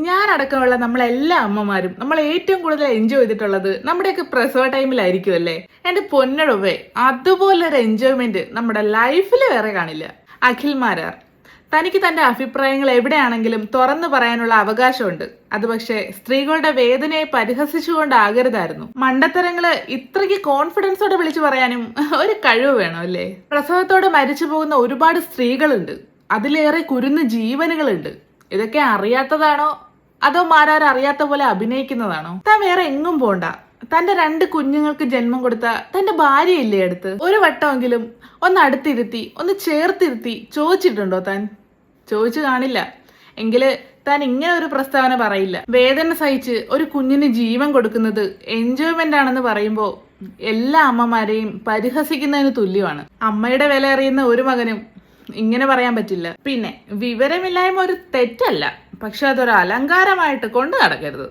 ഞാനടക്കമുള്ള നമ്മളെല്ലാ അമ്മമാരും നമ്മൾ ഏറ്റവും കൂടുതൽ എൻജോയ് ചെയ്തിട്ടുള്ളത് നമ്മുടെയൊക്കെ പ്രസവ ടൈമിലായിരിക്കും അല്ലേ. എന്റെ പൊന്നടുവേ, അതുപോലൊരു എൻജോയ്മെന്റ് നമ്മുടെ ലൈഫിൽ വേറെ കാണില്ല. അഖിൽ മാരാർ, തനിക്ക് തന്റെ അഭിപ്രായങ്ങൾ എവിടെയാണെങ്കിലും തുറന്നു പറയാനുള്ള അവകാശമുണ്ട്. അത് പക്ഷേ സ്ത്രീകളുടെ വേദനയെ പരിഹസിച്ചുകൊണ്ടാകരുതായിരുന്നു. മണ്ടത്തരങ്ങള് ഇത്രയ്ക്ക് കോൺഫിഡൻസോടെ വിളിച്ചു പറയാനും ഒരു കഴിവ് വേണം അല്ലേ. പ്രസവത്തോടെ മരിച്ചു പോകുന്ന ഒരുപാട് സ്ത്രീകളുണ്ട്, അതിലേറെ കുരുന്ന് ജീവനുകളുണ്ട്. ഇതൊക്കെ അറിയാത്തതാണോ അതോ മാരാർ അറിയാത്ത പോലെ അഭിനയിക്കുന്നതാണോ? താൻ വേറെ എങ്ങും പോണ്ട. തന്റെ 2 കുഞ്ഞുങ്ങൾക്ക് ജന്മം കൊടുത്ത തന്റെ ഭാര്യയില്ലേ അടുത്ത്? ഒരു വട്ടമെങ്കിലും ഒന്ന് അടുത്തിരുത്തി ഒന്ന് ചേർത്തിരുത്തി ചോദിച്ചിട്ടുണ്ടോ താൻ? ചോദിച്ചു കാണില്ല. എങ്കില് താൻ ഇങ്ങനെ ഒരു പ്രസ്താവന പറയില്ല. വേദന സഹിച്ച് ഒരു കുഞ്ഞിന് ജീവൻ കൊടുക്കുന്നത് എൻജോയ്മെന്റ് ആണെന്ന് പറയുമ്പോ എല്ലാ അമ്മമാരെയും പരിഹസിക്കുന്നതിന് തുല്യമാണ്. അമ്മയുടെ വില അറിയുന്ന ഒരു മകനും ഇങ്ങനെ പറയാൻ പറ്റില്ല. പിന്നെ വിവരമില്ലായ്മ ഒരു തെറ്റല്ല, പക്ഷെ അതൊരു അലങ്കാരമായിട്ട് കൊണ്ടു നടക്കരുത്.